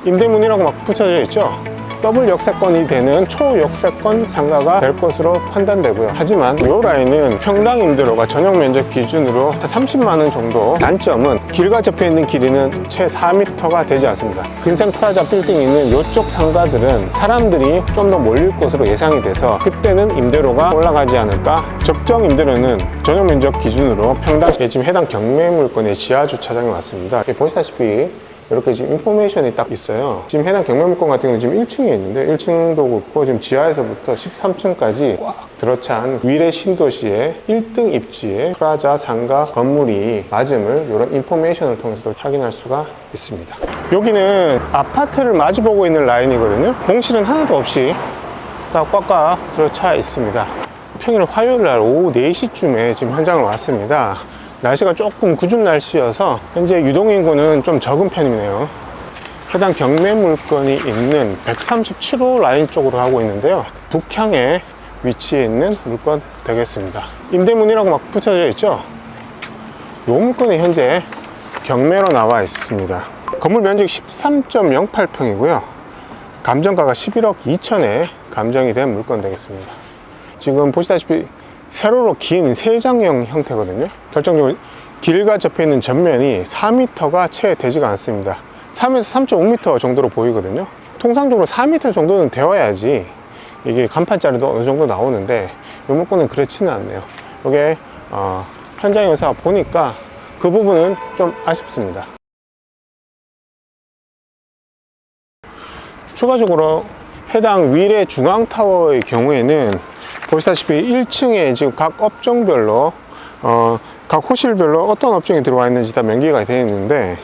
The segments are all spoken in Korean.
임대문이라고 막 붙여져 있죠. 더블 역세권이 되는 초역세권 상가가 될 것으로 판단되고요. 하지만 이 라인은 평당 임대료가 전용 면적 기준으로 한 30만 원 정도, 단점은 길과 접해 있는 길이는 채 4m가 되지 않습니다. 근생 프라자 빌딩이 있는 이쪽 상가들은 사람들이 좀 더 몰릴 것으로 예상이 돼서 그때는 임대료가 올라가지 않을까. 적정 임대료는 전용 면적 기준으로 평당 지금 해당 경매 물건의 지하 주차장에 왔습니다. 보시다시피 이렇게 지금 인포메이션이 딱 있어요. 지금 해당 경매물건 같은 경우는 지금 1층에 있는데 1층도 그렇고 지금 지하에서부터 13층까지 꽉 들어찬 위례 신도시의 1등 입지의 프라자 상가 건물이 맞음을 이런 인포메이션을 통해서도 확인할 수가 있습니다. 여기는 아파트를 마주보고 있는 라인이거든요. 공실은 하나도 없이 다 꽉꽉 들어차 있습니다. 평일 화요일 날 오후 4시쯤에 지금 현장을 왔습니다. 날씨가 조금 궂은 날씨여서 현재 유동인구는 좀 적은 편이네요. 해당 경매 물건이 있는 137호 라인 쪽으로 가고 있는데요. 북향에 위치해 있는 물건 되겠습니다. 임대문이라고 막 붙여져 있죠. 이 물건이 현재 경매로 나와 있습니다. 건물 면적 13.08평이고요. 감정가가 11억 2천에 감정이 된 물건 되겠습니다. 지금 보시다시피 세로로 긴 세장형 형태거든요. 결정적으로 길과 접해 있는 전면이 4m가 채 되지가 않습니다. 3에서 3.5m 정도로 보이거든요. 통상적으로 4m 정도는 되어야지 이게 간판짜리도 어느 정도 나오는데 이 물건은 그렇지는 않네요. 이게 현장에서 보니까 그 부분은 좀 아쉽습니다. 추가적으로 해당 위례 중앙타워의 경우에는 보시다시피 1층에 지금 각 업종별로 각 호실별로 어떤 업종이 들어와 있는지 다 명기가 되어 있는데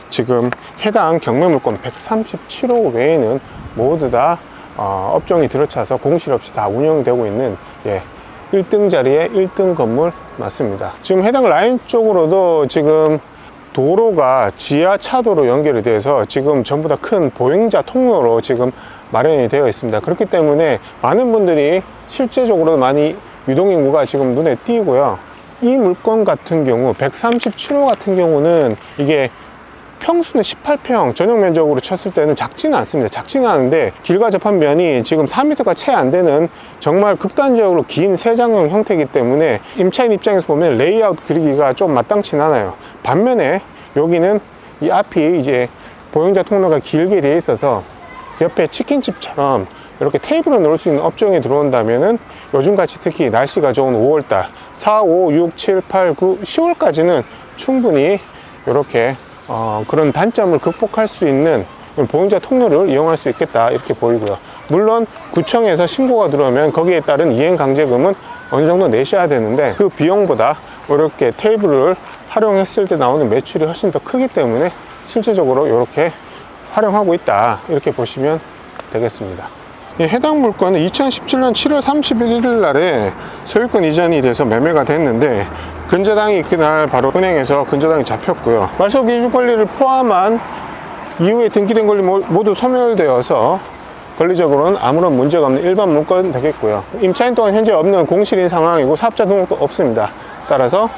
지금 해당 경매물건 137호 외에는 모두 다 업종이 들어차서 공실 없이 다 운영이 되고 있는 1등 자리의 1등 건물 맞습니다. 지금 해당 라인 쪽으로도 지금 도로가 지하 차도로 연결이 돼서 지금 전부 다 큰 보행자 통로로 지금 마련이 되어 있습니다. 그렇기 때문에 많은 분들이 실제적으로 많이 유동인구가 지금 눈에 띄고요. 이 물건 같은 경우 137호 같은 경우는 이게 평수는 18평 전용 면적으로 쳤을 때는 작지는 않습니다. 작지는 않은데 길과 접한 면이 지금 4m가 채 안 되는 정말 극단적으로 긴 세장형 형태이기 때문에 임차인 입장에서 보면 레이아웃 그리기가 좀 마땅치 않아요. 반면에 여기는 이 앞이 이제 보행자 통로가 길게 되어 있어서 옆에 치킨집처럼 이렇게 테이블을 놓을 수 있는 업종이 들어온다면은 요즘같이 특히 날씨가 좋은 5월달 4, 5, 6, 7, 8, 9, 10월까지는 충분히 이렇게 그런 단점을 극복할 수 있는 보행자 통로를 이용할 수 있겠다 이렇게 보이고요. 물론 구청에서 신고가 들어오면 거기에 따른 이행강제금은 어느 정도 내셔야 되는데 그 비용보다 이렇게 테이블을 활용했을 때 나오는 매출이 훨씬 더 크기 때문에 실질적으로 이렇게 활용하고 있다 이렇게 보시면 되겠습니다. 해당 물건은 2017년 7월 31일 날에 소유권 이전이 돼서 매매가 됐는데 근저당이 그날 바로 은행에서 근저당이 잡혔고요. 말소 기준 권리를 포함한 이후에 등기된 권리 모두 소멸되어서 권리적으로는 아무런 문제가 없는 일반 물건 되겠고요. 임차인 또한 현재 없는 공실인 상황이고 사업자 등록도 없습니다. 따라서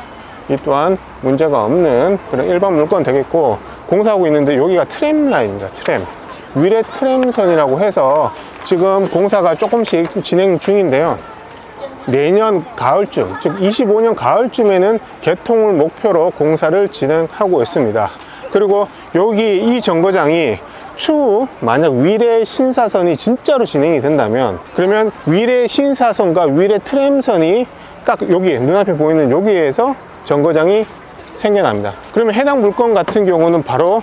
이 또한 문제가 없는 그런 일반 물건 되겠고, 공사하고 있는데 여기가 트램 라인입니다. 트램 위례 트램선이라고 해서 지금 공사가 조금씩 진행 중인데요. 내년 가을쯤, 즉 25년 가을쯤에는 개통을 목표로 공사를 진행하고 있습니다. 그리고 여기 이 정거장이 추후 만약 위례 신사선이 진짜로 진행이 된다면, 그러면 위례 신사선과 위례 트램선이 딱 여기 눈앞에 보이는 여기에서 정거장이 생겨납니다. 그러면 해당 물건 같은 경우는 바로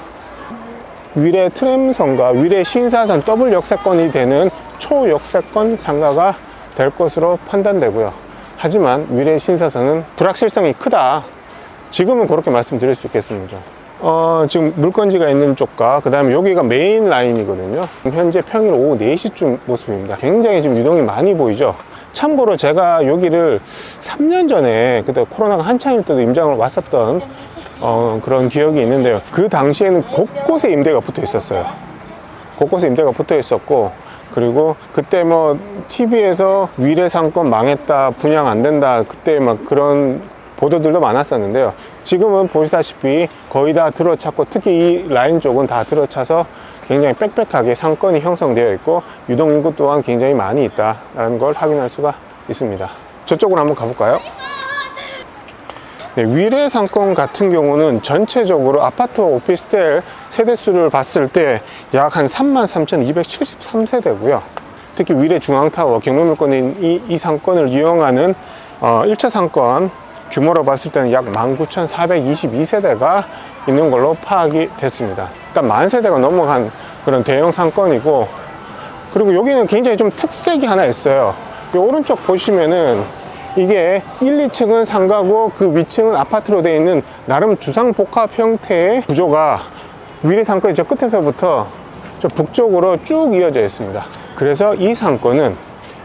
위례 트램선과 위례 신사선 더블 역세권이 되는 초역세권 상가가 될 것으로 판단되고요. 하지만 위례 신사선은 불확실성이 크다, 지금은 그렇게 말씀드릴 수 있겠습니다. 지금 물건지가 있는 쪽과 그 다음에 여기가 메인 라인이거든요. 현재 평일 오후 4시쯤 모습입니다. 굉장히 지금 유동이 많이 보이죠. 참고로 제가 여기를 3년 전에 그때 코로나가 한창일 때도 임장을 왔었던 그런 기억이 있는데요. 그 당시에는 곳곳에 임대가 붙어 있었어요. 곳곳에 임대가 붙어 있었고, 그리고 그때 뭐 TV에서 위례 상권 망했다, 분양 안 된다, 그때 막 그런 보도들도 많았었는데요. 지금은 보시다시피 거의 다 들어찼고, 특히 이 라인 쪽은 다 들어차서 굉장히 빽빽하게 상권이 형성되어 있고 유동인구 또한 굉장히 많이 있다는 걸 확인할 수가 있습니다. 저쪽으로 한번 가볼까요? 네, 위례 상권 같은 경우는 전체적으로 아파트 오피스텔 세대수를 봤을 때 약 한 33,273세대고요. 특히 위례 중앙타워 경매물건인 이 상권을 이용하는 1차 상권 규모로 봤을 때는 약 19,422세대가 있는 걸로 파악이 됐습니다. 일단 10,000세대가 넘어간 그런 대형 상권이고, 그리고 여기는 굉장히 좀 특색이 하나 있어요. 이 오른쪽 보시면은 이게 1, 2층은 상가고 그 위층은 아파트로 되어 있는 나름 주상복합 형태의 구조가 위례 상권의 저 끝에서부터 저 북쪽으로 쭉 이어져 있습니다. 그래서 이 상권은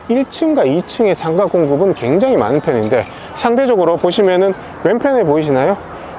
1층과 2층의 상가 공급은 굉장히 많은 편인데, 상대적으로 보시면은 왼편에 보이시나요?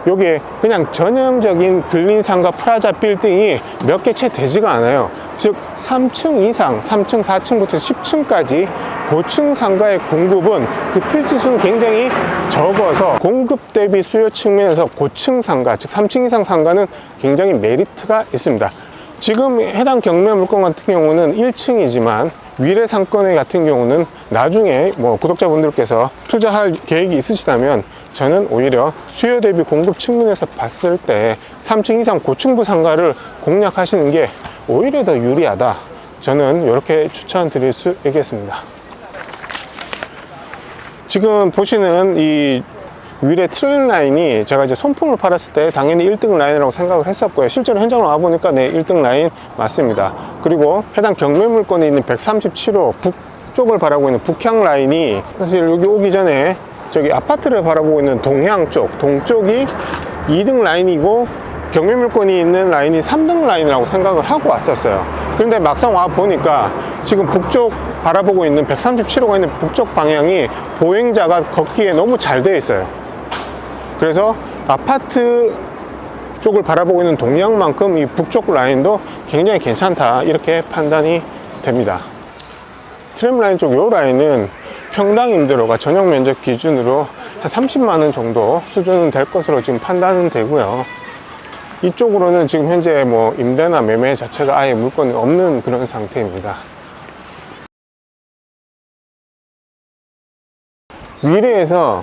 여기에 그냥 전형적인 근린 상가 프라자 빌딩이 몇 개 채 되지가 않아요. 즉 3층 이상, 3층, 4층부터 10층까지 고층 상가의 공급은 그 필지수는 굉장히 적어서 공급 대비 수요 측면에서 고층 상가, 즉 3층 이상 상가는 굉장히 메리트가 있습니다. 지금 해당 경매 물건 같은 경우는 1층이지만 위례 상권의 같은 경우는 나중에 뭐 구독자분들께서 투자할 계획이 있으시다면 저는 오히려 수요 대비 공급 측면에서 봤을 때 3층 이상 고층부 상가를 공략하시는 게 오히려 더 유리하다. 저는 이렇게 추천드릴 수 있겠습니다. 지금 보시는 이 위례 트레일 라인이 제가 이제 손품을 팔았을 때 당연히 1등 라인이라고 생각을 했었고요. 실제로 현장으로 와보니까 네, 1등 라인 맞습니다. 그리고 해당 경매 물건이 있는 137호 북쪽을 바라보고 있는 북향 라인이 사실 여기 오기 전에 저기 아파트를 바라보고 있는 동향 쪽, 동쪽이 2등 라인이고 경매 물건이 있는 라인이 3등 라인이라고 생각을 하고 왔었어요. 그런데 막상 와 보니까 지금 북쪽 바라보고 있는 137호가 있는 북쪽 방향이 보행자가 걷기에 너무 잘 되어 있어요. 그래서 아파트 쪽을 바라보고 있는 동향만큼 이 북쪽 라인도 굉장히 괜찮다, 이렇게 판단이 됩니다. 트램 라인 쪽 이 라인은 평당 임대료가 전용 면적 기준으로 한 30만원 정도 수준은 될 것으로 지금 판단은 되고요. 이쪽으로는 지금 현재 뭐 임대나 매매 자체가 아예 물건이 없는 그런 상태입니다. 위례에서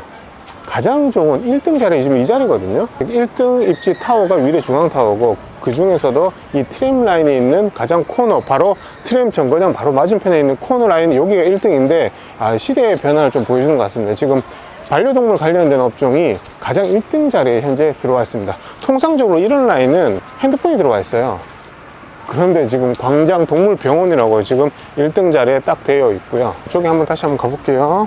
가장 좋은 1등 자리 지금 이 자리거든요. 1등 입지 타워가 위례 중앙타워고, 그 중에서도 이 트램 라인에 있는 가장 코너, 바로 트램 정거장 바로 맞은편에 있는 코너 라인이 여기가 1등인데 시대의 변화를 좀 보여주는 것 같습니다. 지금 반려동물 관련된 업종이 가장 1등 자리에 현재 들어와 있습니다. 통상적으로 이런 라인은 핸드폰이 들어와 있어요. 그런데 지금 광장 동물병원이라고 지금 1등 자리에 딱 되어 있고요. 이쪽에 한번 다시 한번 가볼게요.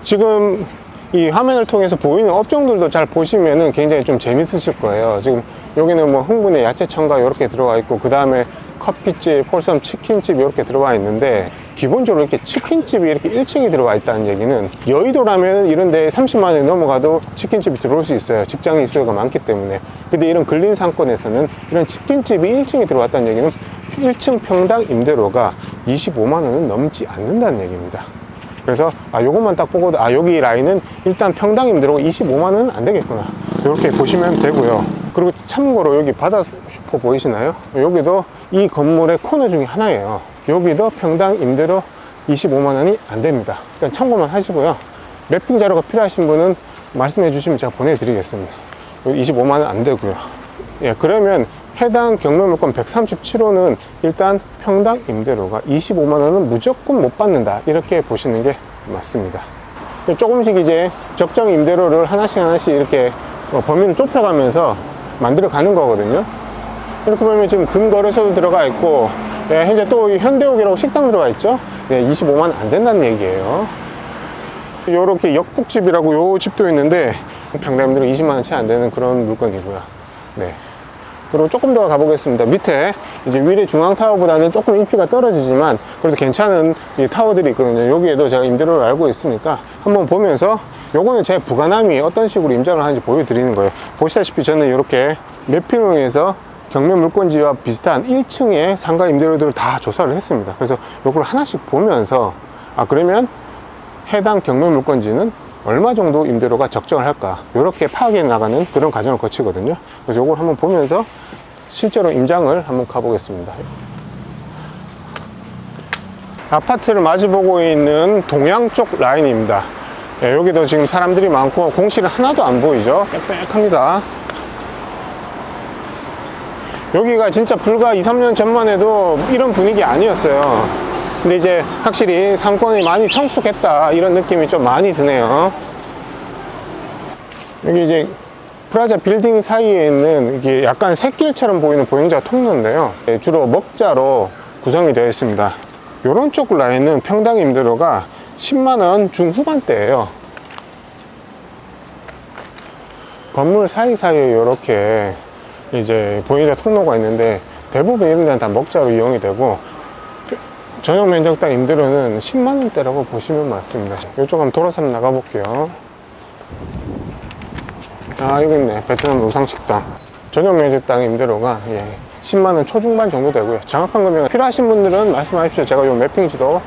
지금 이 화면을 통해서 보이는 업종들도 잘 보시면은 굉장히 좀 재밌으실 거예요. 지금 여기는 뭐 흥분의 야채청가 이렇게 들어와 있고, 그 다음에 커피집, 홀섬 치킨집 이렇게 들어와 있는데, 기본적으로 이렇게 치킨집이 이렇게 1층에 들어와 있다는 얘기는 여의도라면 이런 데 30만 원이 넘어가도 치킨집이 들어올 수 있어요. 직장인 수요가 많기 때문에. 근데 이런 근린 상권에서는 이런 치킨집이 1층에 들어왔다는 얘기는 1층 평당 임대료가 25만 원은 넘지 않는다는 얘기입니다. 그래서 요것만 딱 보고도 여기 라인은 일단 평당 임대료가 25만 원은 안 되겠구나, 이렇게 보시면 되고요. 그리고 참고로 여기 바다 슈퍼 보이시나요? 여기도 이 건물의 코너 중에 하나예요. 여기도 평당 임대료 25만 원이 안 됩니다. 그러니까 참고만 하시고요. 매핑 자료가 필요하신 분은 말씀해 주시면 제가 보내드리겠습니다. 여기 25만 원 안 되고요. 예, 그러면 해당 경매물건 137호는 일단 평당 임대료가 25만 원은 무조건 못 받는다, 이렇게 보시는 게 맞습니다. 조금씩 이제 적정 임대료를 하나씩 이렇게 범위를 좁혀가면서 만들어 가는 거거든요. 이렇게 보면 지금 근거래소도 들어가 있고, 예, 현재 또 현대옥이라고 식당 들어가 있죠. 예, 25만 원 안 된다는 얘기예요. 요렇게 역북집이라고 요 집도 있는데 평당 임대료 20만 원 채 안 되는 그런 물건이고요. 네. 그리고 조금 더 가보겠습니다. 밑에 이제 위례 중앙타워보다는 조금 입지가 떨어지지만 그래도 괜찮은 이 타워들이 있거든요. 여기에도 제가 임대료를 알고 있으니까 한번 보면서, 요거는 제 부가남이 어떤 식으로 임장을 하는지 보여드리는 거예요. 보시다시피 저는 이렇게 매핑에서 경매 물건지와 비슷한 1층의 상가 임대료들을 다 조사를 했습니다. 그래서 요걸 하나씩 보면서 그러면 해당 경매 물건지는 얼마 정도 임대료가 적정을 할까, 이렇게 파악해 나가는 그런 과정을 거치거든요. 그래서 이걸 한번 보면서 실제로 임장을 한번 가보겠습니다. 아파트를 마주보고 있는 동양 쪽 라인입니다. 예, 여기도 지금 사람들이 많고 공실은 하나도 안 보이죠. 빽빽합니다. 여기가 진짜 불과 2, 3년 전만 해도 이런 분위기 아니었어요. 근데 이제 확실히 상권이 많이 성숙했다 이런 느낌이 좀 많이 드네요. 여기 이제 프라자 빌딩 사이에 있는 이게 약간 샛길처럼 보이는 보행자 통로인데요, 주로 먹자로 구성이 되어 있습니다. 이런 쪽 라인은 평당 임대료가 10만원 중후반대예요. 건물 사이사이에 이렇게 이제 보행자 통로가 있는데 대부분 이런 데는 다 먹자로 이용이 되고 전용 면적당 임대료는 10만원대라고 보시면 맞습니다. 이쪽 한번 돌아서 한번 나가볼게요. 아, 여기 있네. 베트남 노상식당. 전용 면적당 임대료가 10만원 초중반 정도 되고요. 정확한 금액 필요하신 분들은 말씀하십시오. 제가 요 매핑지도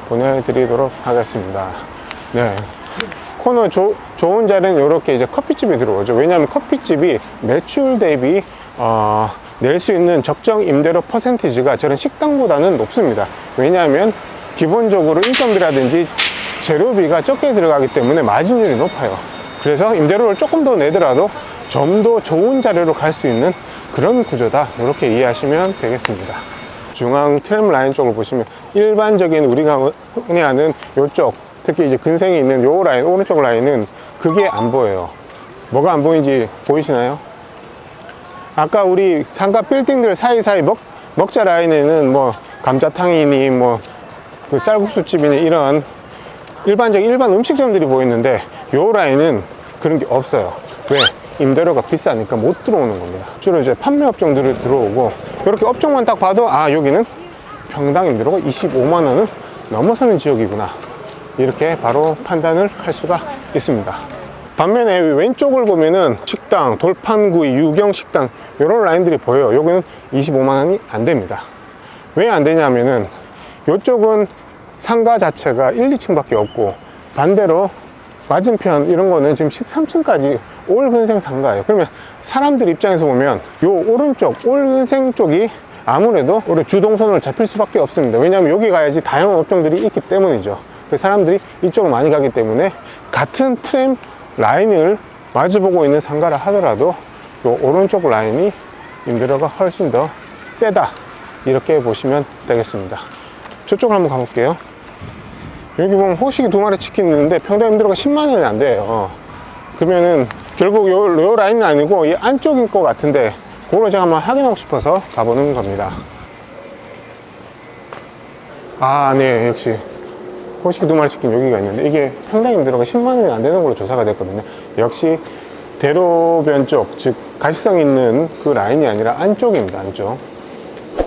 보내드리도록 하겠습니다. 네. 코너 좋은 자리는 이렇게 이제 커피집이 들어오죠. 왜냐하면 커피집이 매출 대비 낼 수 있는 적정 임대료 퍼센티지가 저런 식당보다는 높습니다. 왜냐하면 기본적으로 인건비라든지 재료비가 적게 들어가기 때문에 마진율이 높아요. 그래서 임대료를 조금 더 내더라도 좀 더 좋은 자리로 갈 수 있는 그런 구조다, 이렇게 이해하시면 되겠습니다. 중앙 트램 라인 쪽을 보시면 일반적인 우리가 흔히 아는 이쪽, 특히 이제 근생이 있는 요 라인, 오른쪽 라인은 그게 안 보여요. 뭐가 안 보이는지 보이시나요? 아까 우리 상가 빌딩들 사이사이 먹자 라인에는 뭐 감자탕이니 뭐 그 쌀국수집이니 이런 일반 음식점들이 보이는데 요 라인은 그런 게 없어요. 왜? 임대료가 비싸니까 못 들어오는 겁니다. 주로 이제 판매 업종들을 들어오고, 이렇게 업종만 딱 봐도 아, 여기는 평당 임대료가 25만 원을 넘어서는 지역이구나, 이렇게 바로 판단을 할 수가 있습니다. 반면에 왼쪽을 보면은 식당, 돌판구이, 유경식당 이런 라인들이 보여요. 여기는 25만 원이 안 됩니다. 왜 안 되냐면은 이쪽은 상가 자체가 1, 2층 밖에 없고, 반대로 맞은편 이런 거는 지금 13층까지 올근생 상가예요. 그러면 사람들 입장에서 보면 요 오른쪽 올근생 쪽이 아무래도 우리 주동선으로 잡힐 수밖에 없습니다. 왜냐하면 여기 가야지 다양한 업종들이 있기 때문이죠. 사람들이 이쪽으로 많이 가기 때문에 같은 트램 라인을 마주보고 있는 상가라 하더라도 요 오른쪽 라인이 임대료가 훨씬 더 세다, 이렇게 보시면 되겠습니다. 저쪽으로 한번 가볼게요. 여기 보면 호식이 2마리 치킨 있는데 평당 임대료가 10만 원이 안 돼요. 그러면은 결국 요 라인은 아니고 이 안쪽인 것 같은데, 그걸 제가 한번 확인하고 싶어서 가보는 겁니다. 아, 네, 역시 호식이 2마리 치킨 여기가 있는데 이게 평당 임대료가 10만 원이 안 되는 걸로 조사가 됐거든요. 역시 대로변 쪽, 즉 가시성 있는 그 라인이 아니라 안쪽입니다. 안쪽.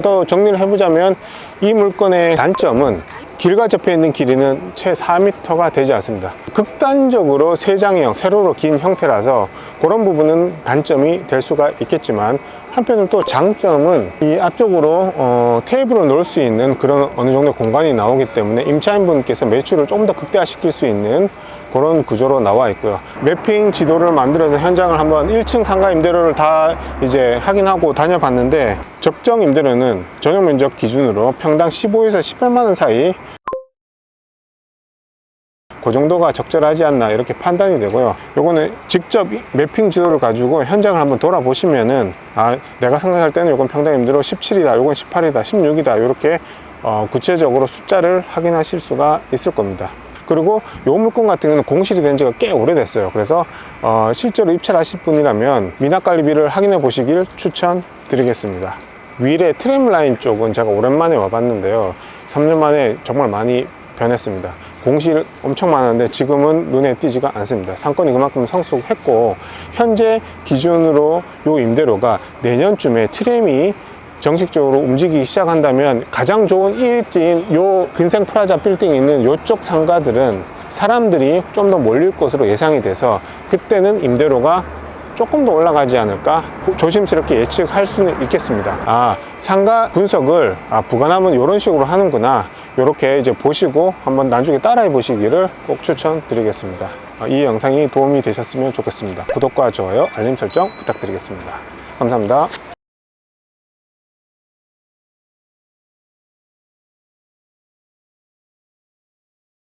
또 정리를 해보자면 이 물건의 단점은 길과 접해 있는 길이는 채 4m가 되지 않습니다. 극단적으로 세장형, 세로로 긴 형태라서 그런 부분은 단점이 될 수가 있겠지만, 한편으로 또 장점은 이 앞쪽으로 테이블을 놓을 수 있는 그런 어느 정도 공간이 나오기 때문에 임차인분께서 매출을 조금 더 극대화시킬 수 있는 그런 구조로 나와 있고요. 매핑 지도를 만들어서 현장을 한번 1층 상가 임대료를 다 이제 확인하고 다녀봤는데, 적정 임대료는 전용 면적 기준으로 평당 15에서 18만 원 사이, 그 정도가 적절하지 않나, 이렇게 판단이 되고요. 요거는 직접 매핑 지도를 가지고 현장을 한번 돌아보시면은 아, 내가 생각할 때는 요건 평당 임대료 17이다, 요건 18이다, 16이다, 이렇게 구체적으로 숫자를 확인하실 수가 있을 겁니다. 그리고 요 물건 같은 경우는 공실이 된 지가 꽤 오래됐어요. 그래서 실제로 입찰 하실 분이라면 미납관리비를 확인해 보시길 추천드리겠습니다. 위례 트램 라인 쪽은 제가 오랜만에 와봤는데요, 3년 만에 정말 많이 변했습니다. 공실 엄청 많았는데 지금은 눈에 띄지가 않습니다. 상권이 그만큼 성숙했고, 현재 기준으로 요 임대료가 내년쯤에 트램이 정식적으로 움직이기 시작한다면 가장 좋은 1입지인 요 근생 프라자 빌딩이 있는 요쪽 상가들은 사람들이 좀 더 몰릴 것으로 예상이 돼서 그때는 임대료가 조금 더 올라가지 않을까 조심스럽게 예측할 수는 있겠습니다. 아, 상가 분석을 부가남은 이런 식으로 하는구나, 이렇게 이제 보시고 한번 나중에 따라해 보시기를 꼭 추천드리겠습니다. 이 영상이 도움이 되셨으면 좋겠습니다. 구독과 좋아요, 알림 설정 부탁드리겠습니다. 감사합니다.